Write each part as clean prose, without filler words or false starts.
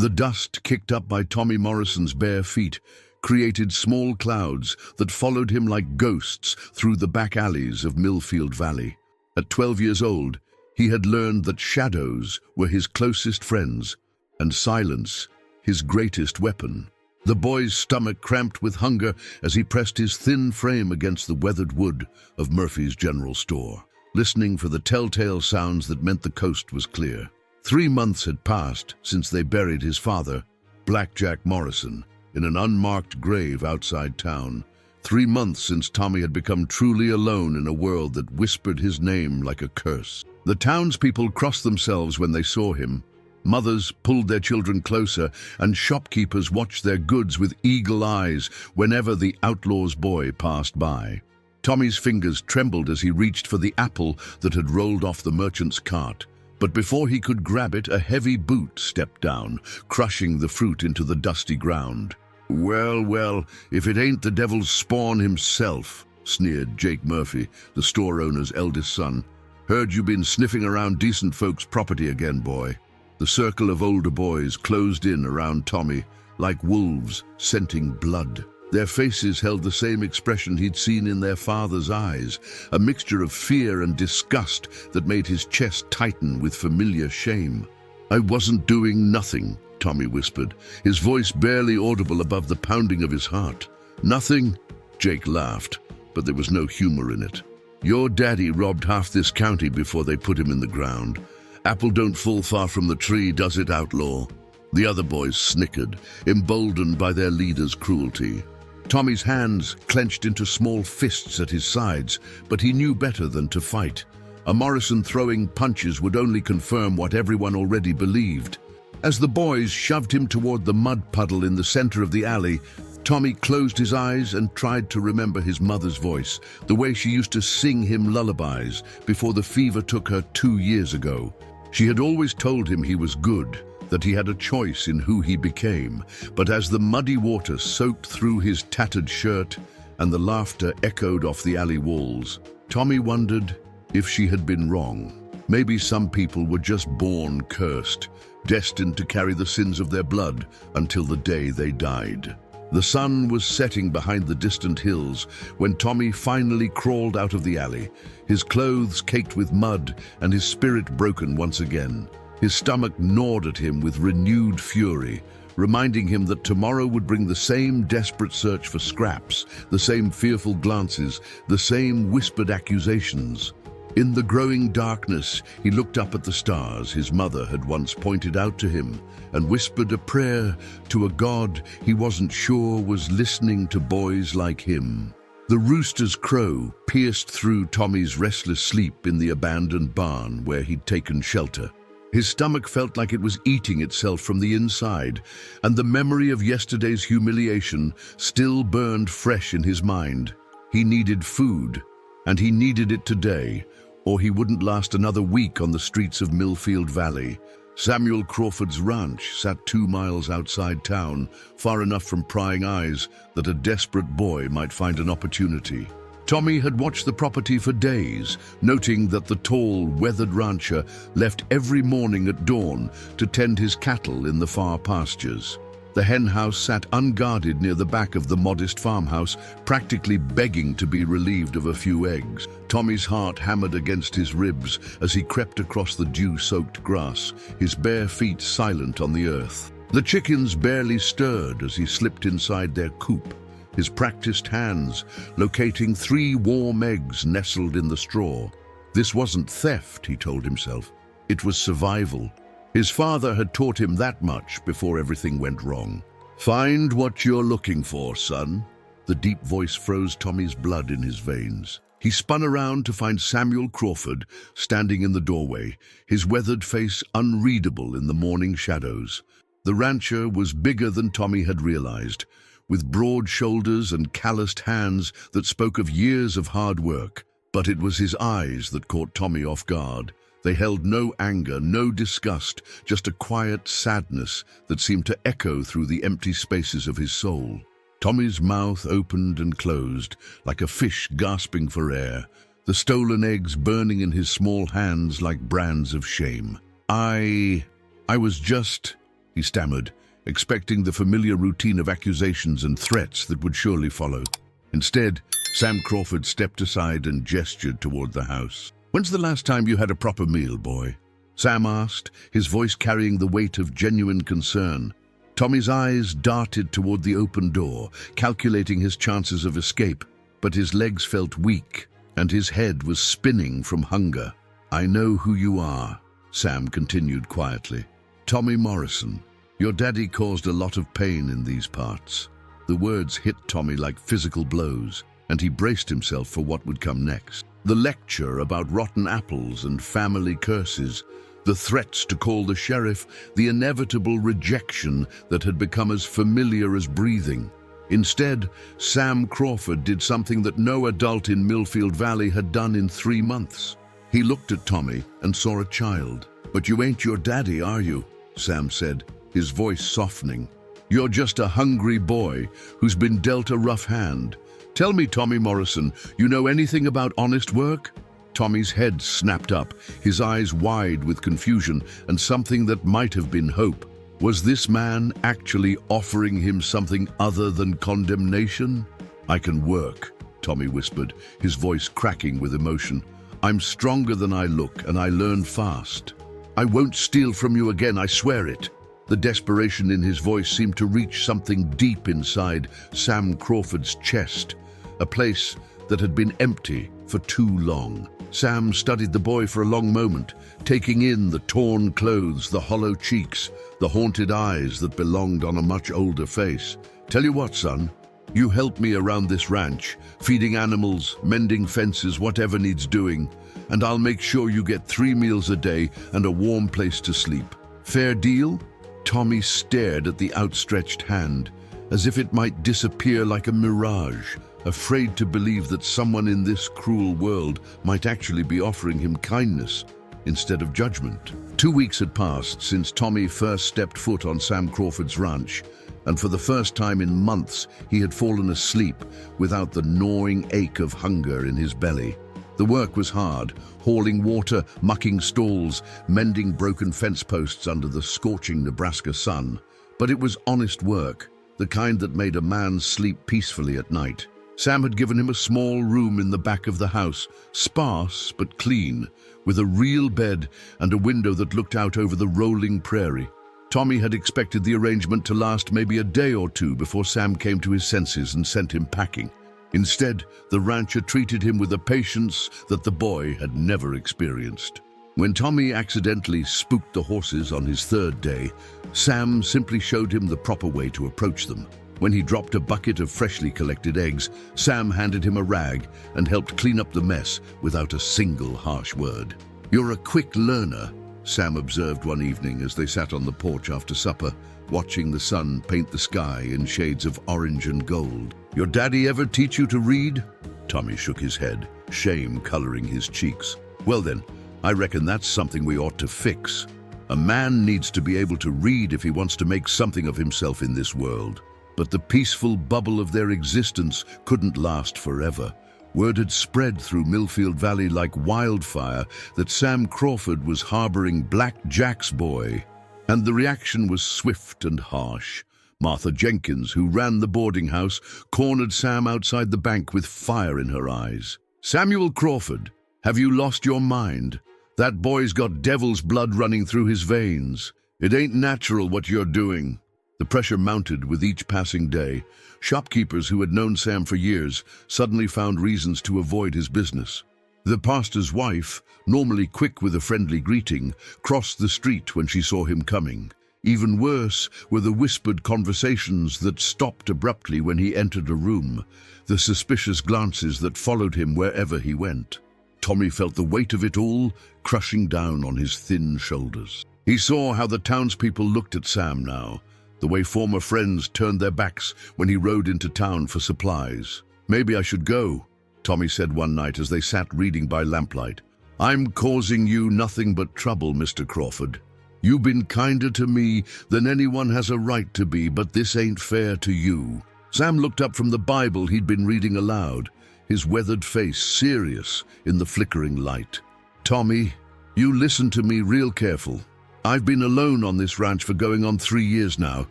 The dust kicked up by Tommy Morrison's bare feet created small clouds that followed him like ghosts through the back alleys of Millfield Valley. At 12 years old, he had learned that shadows were his closest friends and silence his greatest weapon. The boy's stomach cramped with hunger as he pressed his thin frame against the weathered wood of Murphy's general store, listening for the telltale sounds that meant the coast was clear. 3 months had passed since they buried his father, Blackjack Morrison, in an unmarked grave outside town. 3 months since Tommy had become truly alone in a world that whispered his name like a curse. The townspeople crossed themselves when they saw him. Mothers pulled their children closer, and shopkeepers watched their goods with eagle eyes whenever the outlaw's boy passed by. Tommy's fingers trembled as he reached for the apple that had rolled off the merchant's cart. But before he could grab it, a heavy boot stepped down, crushing the fruit into the dusty ground. "Well, well, if it ain't the devil's spawn himself," sneered Jake Murphy, the store owner's eldest son. "Heard you been sniffing around decent folks' property again, boy." The circle of older boys closed in around Tommy, like wolves scenting blood. Their faces held the same expression he'd seen in their father's eyes, a mixture of fear and disgust that made his chest tighten with familiar shame. "I wasn't doing nothing," Tommy whispered, his voice barely audible above the pounding of his heart. "Nothing?" Jake laughed, but there was no humor in it. "Your daddy robbed half this county before they put him in the ground. Apple don't fall far from the tree, does it, Outlaw?" The other boys snickered, emboldened by their leader's cruelty. Tommy's hands clenched into small fists at his sides, but he knew better than to fight. A Morrison throwing punches would only confirm what everyone already believed. As the boys shoved him toward the mud puddle in the center of the alley, Tommy closed his eyes and tried to remember his mother's voice, the way she used to sing him lullabies before the fever took her 2 years ago. She had always told him he was good, that he had a choice in who he became. But as the muddy water soaked through his tattered shirt and the laughter echoed off the alley walls, Tommy wondered if she had been wrong. Maybe some people were just born cursed, destined to carry the sins of their blood until the day they died. The sun was setting behind the distant hills when Tommy finally crawled out of the alley, his clothes caked with mud and his spirit broken once again. His stomach gnawed at him with renewed fury, reminding him that tomorrow would bring the same desperate search for scraps, the same fearful glances, the same whispered accusations. In the growing darkness, he looked up at the stars his mother had once pointed out to him and whispered a prayer to a God he wasn't sure was listening to boys like him. The rooster's crow pierced through Tommy's restless sleep in the abandoned barn where he'd taken shelter. His stomach felt like it was eating itself from the inside, and the memory of yesterday's humiliation still burned fresh in his mind. He needed food, and he needed it today, or he wouldn't last another week on the streets of Millfield Valley. Samuel Crawford's ranch sat 2 miles outside town, far enough from prying eyes that a desperate boy might find an opportunity. Tommy had watched the property for days, noting that the tall, weathered rancher left every morning at dawn to tend his cattle in the far pastures. The hen house sat unguarded near the back of the modest farmhouse, practically begging to be relieved of a few eggs. Tommy's heart hammered against his ribs as he crept across the dew-soaked grass, his bare feet silent on the earth. The chickens barely stirred as he slipped inside their coop, his practiced hands locating 3 warm eggs nestled in the straw. This wasn't theft, he told himself. It was survival. His father had taught him that much before everything went wrong. "Find what you're looking for, son." The deep voice froze Tommy's blood in his veins. He spun around to find Samuel Crawford standing in the doorway, his weathered face unreadable in the morning shadows. The rancher was bigger than Tommy had realized, with broad shoulders and calloused hands that spoke of years of hard work. But it was his eyes that caught Tommy off guard. They held no anger, no disgust, just a quiet sadness that seemed to echo through the empty spaces of his soul. Tommy's mouth opened and closed, like a fish gasping for air, the stolen eggs burning in his small hands like brands of shame. I was just... he stammered, expecting the familiar routine of accusations and threats that would surely follow. Instead, Sam Crawford stepped aside and gestured toward the house. "When's the last time you had a proper meal, boy?" Sam asked, his voice carrying the weight of genuine concern. Tommy's eyes darted toward the open door, calculating his chances of escape, but his legs felt weak, and his head was spinning from hunger. "I know who you are," Sam continued quietly. "Tommy Morrison. Your daddy caused a lot of pain in these parts." The words hit Tommy like physical blows, and he braced himself for what would come next. The lecture about rotten apples and family curses, the threats to call the sheriff, the inevitable rejection that had become as familiar as breathing. Instead, Sam Crawford did something that no adult in Millfield Valley had done in 3 months. He looked at Tommy and saw a child. "But you ain't your daddy, are you?" Sam said, his voice softening. "You're just a hungry boy who's been dealt a rough hand. Tell me, Tommy Morrison, you know anything about honest work?" Tommy's head snapped up, his eyes wide with confusion and something that might have been hope. Was this man actually offering him something other than condemnation? "I can work," Tommy whispered, his voice cracking with emotion. "I'm stronger than I look, and I learn fast. I won't steal from you again, I swear it." The desperation in his voice seemed to reach something deep inside Sam Crawford's chest, a place that had been empty for too long. Sam studied the boy for a long moment, taking in the torn clothes, the hollow cheeks, the haunted eyes that belonged on a much older face. "Tell you what, son, you help me around this ranch, feeding animals, mending fences, whatever needs doing, and I'll make sure you get 3 meals a day and a warm place to sleep. Fair deal?" Tommy stared at the outstretched hand, as if it might disappear like a mirage, afraid to believe that someone in this cruel world might actually be offering him kindness instead of judgment. 2 weeks had passed since Tommy first stepped foot on Sam Crawford's ranch, and for the first time in months he had fallen asleep without the gnawing ache of hunger in his belly. The work was hard, hauling water, mucking stalls, mending broken fence posts under the scorching Nebraska sun. But it was honest work, the kind that made a man sleep peacefully at night. Sam had given him a small room in the back of the house, sparse but clean, with a real bed and a window that looked out over the rolling prairie. Tommy had expected the arrangement to last maybe a day or two before Sam came to his senses and sent him packing. Instead, the rancher treated him with a patience that the boy had never experienced. When Tommy accidentally spooked the horses on his 3rd day, Sam simply showed him the proper way to approach them. When he dropped a bucket of freshly collected eggs, Sam handed him a rag and helped clean up the mess without a single harsh word. "You're a quick learner," Sam observed one evening as they sat on the porch after supper, watching the sun paint the sky in shades of orange and gold. "Your daddy ever teach you to read?" Tommy shook his head, shame coloring his cheeks. "Well then, I reckon that's something we ought to fix. A man needs to be able to read if he wants to make something of himself in this world." But the peaceful bubble of their existence couldn't last forever. Word had spread through Millfield Valley like wildfire that Sam Crawford was harboring Black Jack's boy. And the reaction was swift and harsh. Martha Jenkins, who ran the boarding house, cornered Sam outside the bank with fire in her eyes. "Samuel Crawford, have you lost your mind? That boy's got devil's blood running through his veins. It ain't natural what you're doing." The pressure mounted with each passing day. Shopkeepers who had known Sam for years suddenly found reasons to avoid his business. The pastor's wife, normally quick with a friendly greeting, crossed the street when she saw him coming. Even worse were the whispered conversations that stopped abruptly when he entered a room, the suspicious glances that followed him wherever he went. Tommy felt the weight of it all crushing down on his thin shoulders. He saw how the townspeople looked at Sam now, the way former friends turned their backs when he rode into town for supplies. "Maybe I should go," Tommy said one night as they sat reading by lamplight. "I'm causing you nothing but trouble, Mr. Crawford. You've been kinder to me than anyone has a right to be, but this ain't fair to you." Sam looked up from the Bible he'd been reading aloud, his weathered face serious in the flickering light. "Tommy, you listen to me real careful. I've been alone on this ranch for going on 3 years now.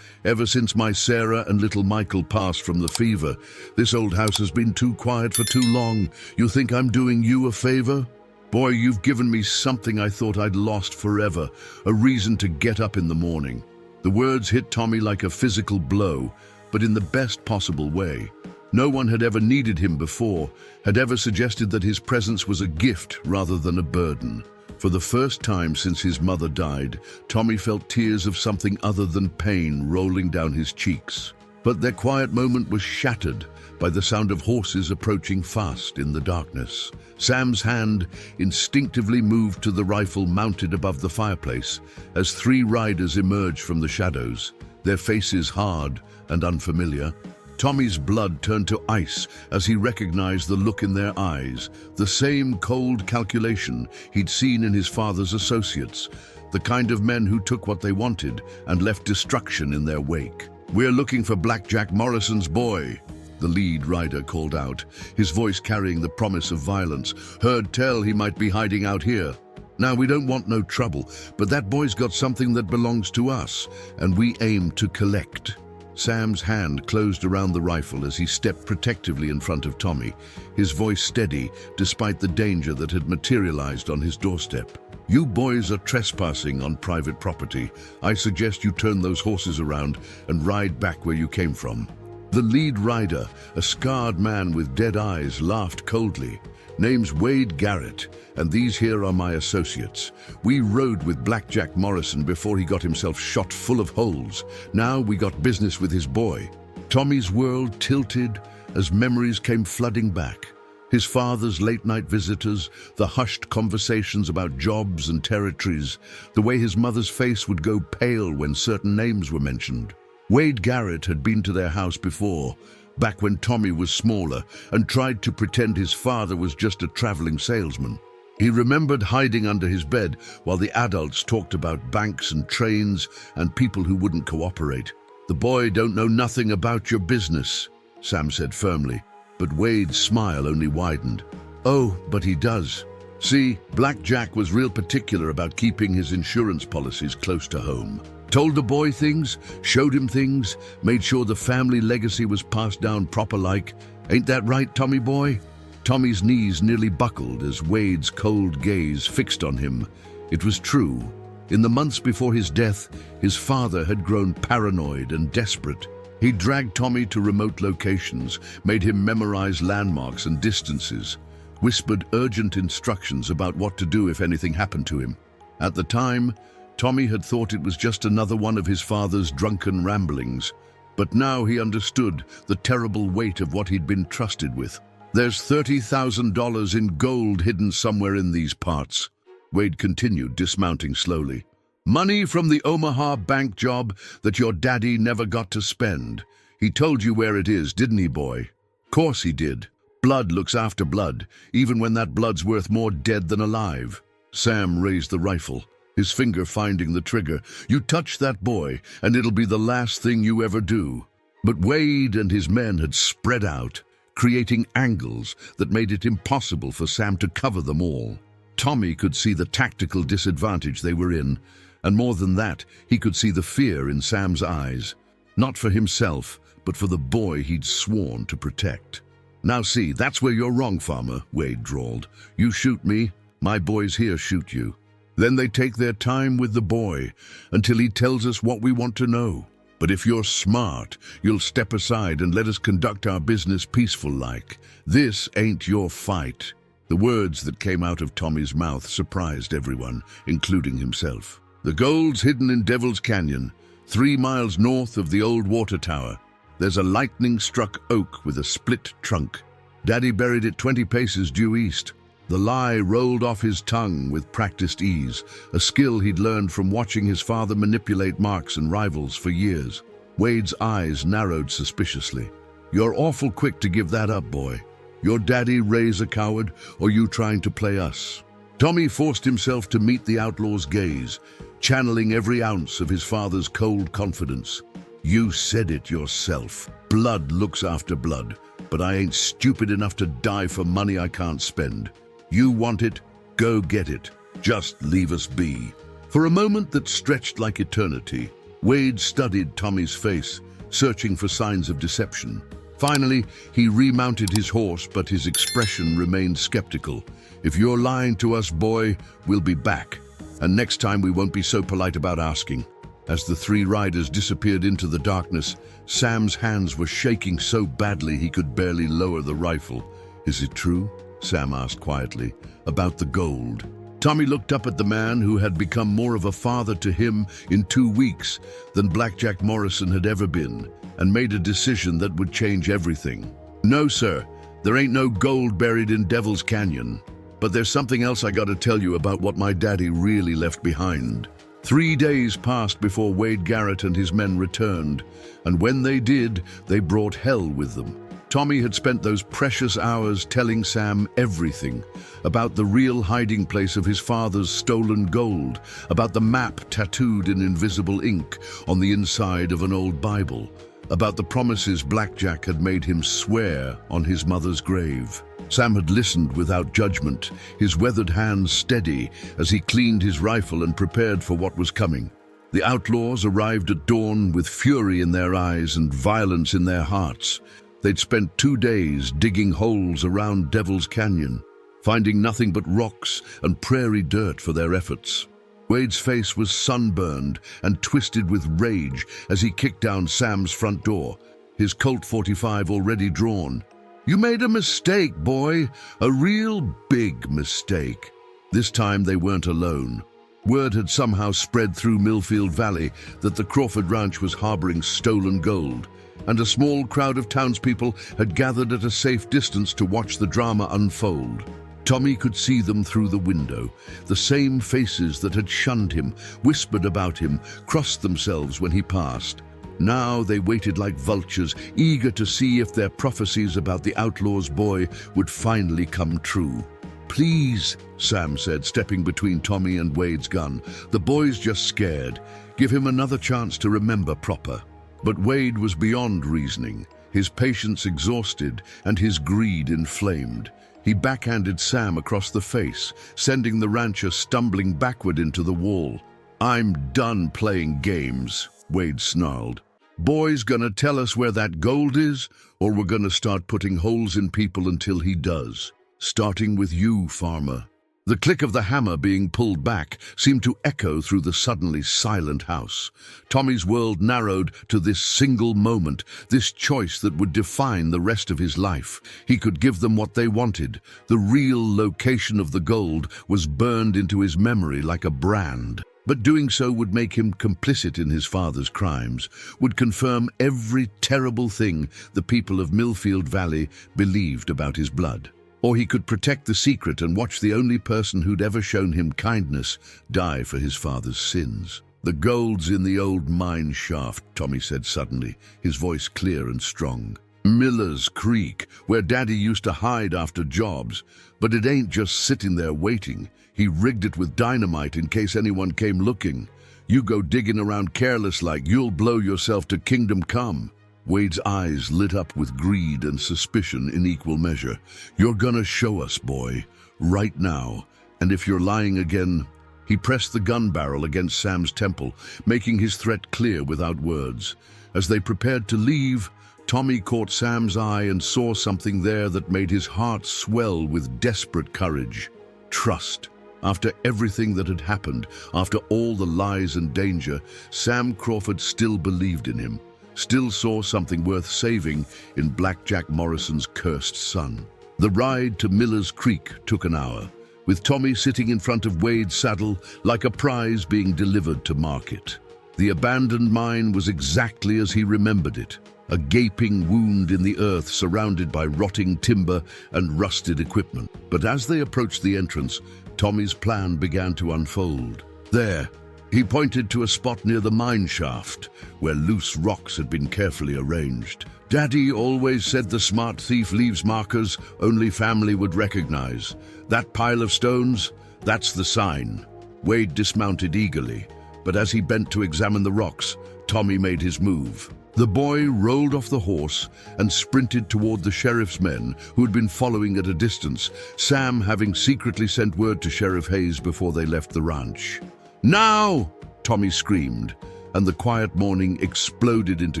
Ever since my Sarah and little Michael passed from the fever, this old house has been too quiet for too long. You think I'm doing you a favor? Boy, you've given me something I thought I'd lost forever, a reason to get up in the morning. The words hit Tommy like a physical blow, but in the best possible way. No one had ever needed him before, had ever suggested that his presence was a gift rather than a burden. For the first time since his mother died, Tommy felt tears of something other than pain rolling down his cheeks. But their quiet moment was shattered by the sound of horses approaching fast in the darkness. Sam's hand instinctively moved to the rifle mounted above the fireplace as 3 riders emerged from the shadows, their faces hard and unfamiliar. Tommy's blood turned to ice as he recognized the look in their eyes, the same cold calculation he'd seen in his father's associates, the kind of men who took what they wanted and left destruction in their wake. "We're looking for Blackjack Morrison's boy," the lead rider called out, his voice carrying the promise of violence. "Heard tell he might be hiding out here. Now, we don't want no trouble, but that boy's got something that belongs to us, and we aim to collect." Sam's hand closed around the rifle as he stepped protectively in front of Tommy, his voice steady despite the danger that had materialized on his doorstep. "You boys are trespassing on private property. I suggest you turn those horses around and ride back where you came from." The lead rider, a scarred man with dead eyes, laughed coldly. "Name's Wade Garrett, and these here are my associates. We rode with Blackjack Morrison before he got himself shot full of holes. Now we got business with his boy." Tommy's world tilted as memories came flooding back. His father's late-night visitors, the hushed conversations about jobs and territories, the way his mother's face would go pale when certain names were mentioned. Wade Garrett had been to their house before, back when Tommy was smaller, and tried to pretend his father was just a traveling salesman. He remembered hiding under his bed while the adults talked about banks and trains and people who wouldn't cooperate. "The boy don't know nothing about your business," Sam said firmly, but Wade's smile only widened. "Oh, but he does. See, Blackjack was real particular about keeping his insurance policies close to home. Told the boy things, showed him things, made sure the family legacy was passed down proper-like. Ain't that right, Tommy boy?" Tommy's knees nearly buckled as Wade's cold gaze fixed on him. It was true. In the months before his death, his father had grown paranoid and desperate. He dragged Tommy to remote locations, made him memorize landmarks and distances, whispered urgent instructions about what to do if anything happened to him. At the time, Tommy had thought it was just another one of his father's drunken ramblings, but now he understood the terrible weight of what he'd been trusted with. "There's $30,000 in gold hidden somewhere in these parts," Wade continued, dismounting slowly. "Money from the Omaha bank job that your daddy never got to spend. He told you where it is, didn't he, boy?" "Course he did. Blood looks after blood, even when that blood's worth more dead than alive." Sam raised the rifle, his finger finding the trigger. "You touch that boy, and it'll be the last thing you ever do." But Wade and his men had spread out, creating angles that made it impossible for Sam to cover them all. Tommy could see the tactical disadvantage they were in, and more than that, he could see the fear in Sam's eyes. Not for himself, but for the boy he'd sworn to protect. "Now see, that's where you're wrong, farmer," Wade drawled. "You shoot me, my boys here shoot you. Then they take their time with the boy until he tells us what we want to know. But if you're smart, you'll step aside and let us conduct our business peaceful-like. This ain't your fight." The words that came out of Tommy's mouth surprised everyone, including himself. "The gold's hidden in Devil's Canyon, 3 miles north of the old water tower. There's a lightning-struck oak with a split trunk. Daddy buried it 20 paces due east." The lie rolled off his tongue with practiced ease, a skill he'd learned from watching his father manipulate marks and rivals for years. Wade's eyes narrowed suspiciously. "You're awful quick to give that up, boy. Your daddy raise a coward, or you trying to play us?" Tommy forced himself to meet the outlaw's gaze, channeling every ounce of his father's cold confidence. "You said it yourself. Blood looks after blood, but I ain't stupid enough to die for money I can't spend. You want it, go get it. Just leave us be." For a moment that stretched like eternity, Wade studied Tommy's face, searching for signs of deception. Finally, he remounted his horse, but his expression remained skeptical. "If you're lying to us, boy, we'll be back. And next time we won't be so polite about asking." As the three riders disappeared into the darkness, Sam's hands were shaking so badly he could barely lower the rifle. "Is it true?" Sam asked quietly. "About the gold?" Tommy looked up at the man who had become more of a father to him in 2 weeks than Blackjack Morrison had ever been, and made a decision that would change everything. "No, sir, there ain't no gold buried in Devil's Canyon. But there's something else I gotta tell you about what my daddy really left behind." 3 days passed before Wade Garrett and his men returned, and when they did, they brought hell with them. Tommy had spent those precious hours telling Sam everything about the real hiding place of his father's stolen gold, about the map tattooed in invisible ink on the inside of an old Bible, about the promises Blackjack had made him swear on his mother's grave. Sam had listened without judgment, his weathered hands steady as he cleaned his rifle and prepared for what was coming. The outlaws arrived at dawn with fury in their eyes and violence in their hearts. They'd spent 2 days digging holes around Devil's Canyon, finding nothing but rocks and prairie dirt for their efforts. Wade's face was sunburned and twisted with rage as he kicked down Sam's front door, his Colt 45 already drawn. "You made a mistake, boy, a real big mistake." This time they weren't alone. Word had somehow spread through Millfield Valley that the Crawford ranch was harboring stolen gold, and a small crowd of townspeople had gathered at a safe distance to watch the drama unfold. Tommy could see them through the window. The same faces that had shunned him, whispered about him, crossed themselves when he passed. Now they waited like vultures, eager to see if their prophecies about the outlaw's boy would finally come true. "Please," Sam said, stepping between Tommy and Wade's gun. "The boy's just scared. Give him another chance to remember proper." But Wade was beyond reasoning, his patience exhausted and his greed inflamed. He backhanded Sam across the face, sending the rancher stumbling backward into the wall. "I'm done playing games," Wade snarled. "Boy's gonna tell us where that gold is, or we're gonna start putting holes in people until he does. Starting with you, farmer." The click of the hammer being pulled back seemed to echo through the suddenly silent house. Tommy's world narrowed to this single moment, this choice that would define the rest of his life. He could give them what they wanted. The real location of the gold was burned into his memory like a brand. But doing so would make him complicit in his father's crimes, would confirm every terrible thing the people of Millfield Valley believed about his blood. Or he could protect the secret and watch the only person who'd ever shown him kindness die for his father's sins. "The gold's in the old mine shaft," Tommy said suddenly, his voice clear and strong. "Miller's Creek, where Daddy used to hide after jobs. But it ain't just sitting there waiting. He rigged it with dynamite in case anyone came looking. You go digging around careless like, you'll blow yourself to kingdom come." Wade's eyes lit up with greed and suspicion in equal measure. "You're gonna show us, boy, right now. And if you're lying again..." He pressed the gun barrel against Sam's temple, making his threat clear without words. As they prepared to leave, Tommy caught Sam's eye and saw something there that made his heart swell with desperate courage. Trust. After everything that had happened, after all the lies and danger, Sam Crawford still believed in him. Still saw something worth saving in Blackjack Morrison's cursed son. The ride to Miller's Creek took an hour, with Tommy sitting in front of Wade's saddle like a prize being delivered to market. The abandoned mine was exactly as he remembered it, a gaping wound in the earth surrounded by rotting timber and rusted equipment. But as they approached the entrance, Tommy's plan began to unfold. There, he pointed to a spot near the mine shaft, where loose rocks had been carefully arranged. "Daddy always said the smart thief leaves markers only family would recognize. That pile of stones, that's the sign." Wade dismounted eagerly, but as he bent to examine the rocks, Tommy made his move. The boy rolled off the horse and sprinted toward the sheriff's men who had been following at a distance, Sam having secretly sent word to Sheriff Hayes before they left the ranch. "Now!" Tommy screamed, and the quiet morning exploded into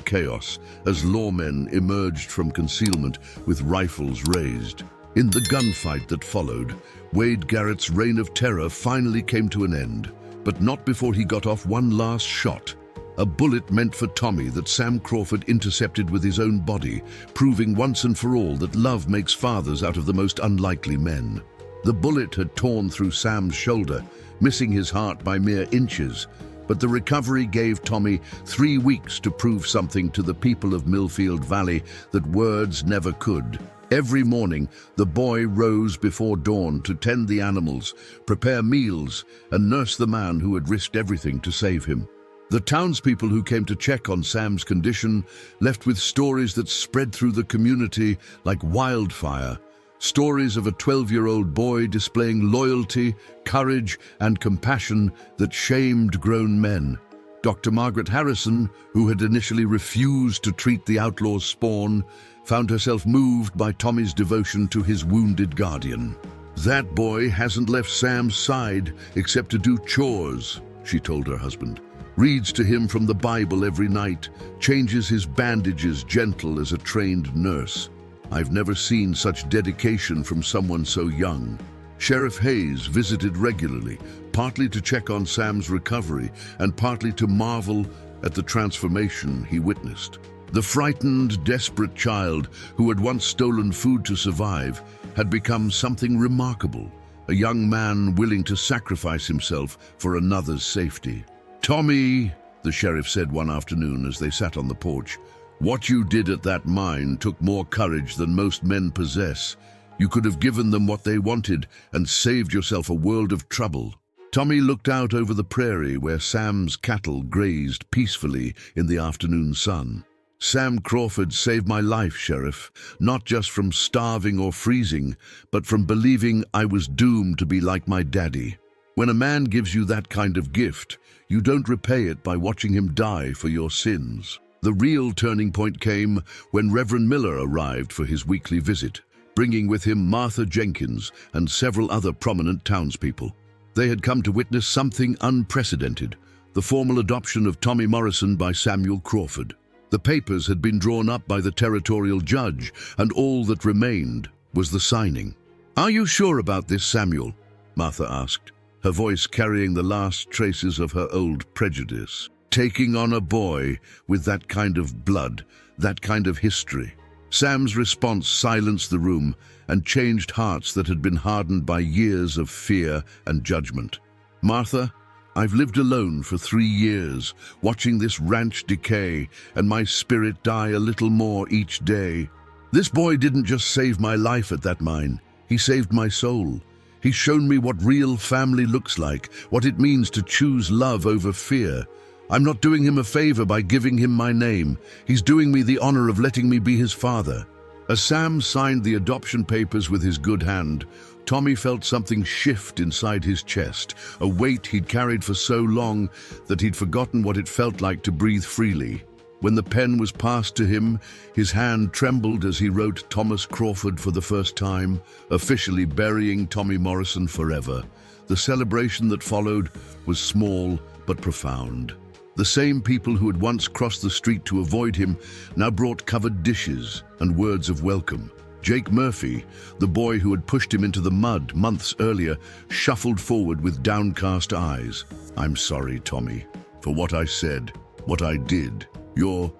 chaos as lawmen emerged from concealment with rifles raised. In the gunfight that followed, Wade Garrett's reign of terror finally came to an end, but not before he got off one last shot. A bullet meant for Tommy that Sam Crawford intercepted with his own body, proving once and for all that love makes fathers out of the most unlikely men. The bullet had torn through Sam's shoulder, missing his heart by mere inches, but the recovery gave Tommy 3 weeks to prove something to the people of Millfield Valley that words never could. Every morning, the boy rose before dawn to tend the animals, prepare meals, and nurse the man who had risked everything to save him. The townspeople who came to check on Sam's condition left with stories that spread through the community like wildfire. Stories of a 12-year-old boy displaying loyalty, courage, and compassion that shamed grown men. Dr. Margaret Harrison, who had initially refused to treat the outlaw's spawn, found herself moved by Tommy's devotion to his wounded guardian. "That boy hasn't left Sam's side except to do chores," she told her husband. "Reads to him from the Bible every night, changes his bandages gentle as a trained nurse. I've never seen such dedication from someone so young." Sheriff Hayes visited regularly, partly to check on Sam's recovery and partly to marvel at the transformation he witnessed. The frightened, desperate child who had once stolen food to survive had become something remarkable, a young man willing to sacrifice himself for another's safety. "Tommy," the sheriff said one afternoon as they sat on the porch, "what you did at that mine took more courage than most men possess. You could have given them what they wanted and saved yourself a world of trouble." Tommy looked out over the prairie where Sam's cattle grazed peacefully in the afternoon sun. "Sam Crawford saved my life, Sheriff, not just from starving or freezing, but from believing I was doomed to be like my daddy. When a man gives you that kind of gift, you don't repay it by watching him die for your sins." The real turning point came when Reverend Miller arrived for his weekly visit, bringing with him Martha Jenkins and several other prominent townspeople. They had come to witness something unprecedented, the formal adoption of Tommy Morrison by Samuel Crawford. The papers had been drawn up by the territorial judge, and all that remained was the signing. "Are you sure about this, Samuel?" Martha asked, her voice carrying the last traces of her old prejudice. Taking on a boy with that kind of blood, that kind of history. Sam's response silenced the room and changed hearts that had been hardened by years of fear and judgment. "Martha, I've lived alone for 3 years, watching this ranch decay, and my spirit die a little more each day. This boy didn't just save my life at that mine, he saved my soul. He's shown me what real family looks like, what it means to choose love over fear. I'm not doing him a favor by giving him my name. He's doing me the honor of letting me be his father." As Sam signed the adoption papers with his good hand, Tommy felt something shift inside his chest, a weight he'd carried for so long that he'd forgotten what it felt like to breathe freely. When the pen was passed to him, his hand trembled as he wrote Thomas Crawford for the first time, officially burying Tommy Morrison forever. The celebration that followed was small but profound. The same people who had once crossed the street to avoid him now brought covered dishes and words of welcome. Jake Murphy, the boy who had pushed him into the mud months earlier, shuffled forward with downcast eyes. "I'm sorry, Tommy, for what I said, what I did. You're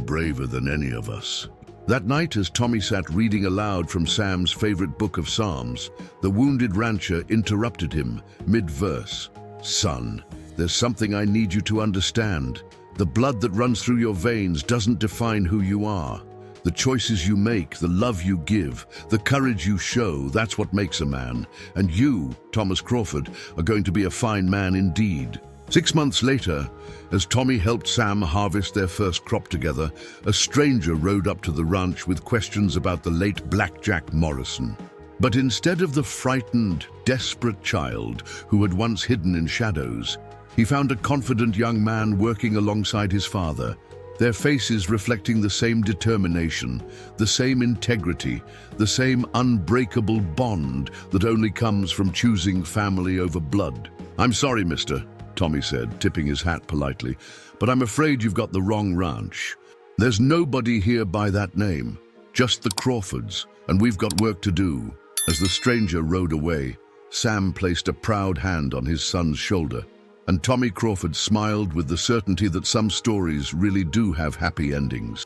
braver than any of us." That night, as Tommy sat reading aloud from Sam's favorite book of Psalms, the wounded rancher interrupted him mid-verse. "Son, there's something I need you to understand. The blood that runs through your veins doesn't define who you are. The choices you make, the love you give, the courage you show, that's what makes a man. And you, Thomas Crawford, are going to be a fine man indeed." 6 months later, as Tommy helped Sam harvest their first crop together, a stranger rode up to the ranch with questions about the late Blackjack Morrison. But instead of the frightened, desperate child who had once hidden in shadows, he found a confident young man working alongside his father, their faces reflecting the same determination, the same integrity, the same unbreakable bond that only comes from choosing family over blood. "I'm sorry, mister," Tommy said, tipping his hat politely, "but I'm afraid you've got the wrong ranch. There's nobody here by that name, just the Crawfords, and we've got work to do." As the stranger rode away, Sam placed a proud hand on his son's shoulder, and Tommy Crawford smiled with the certainty that some stories really do have happy endings.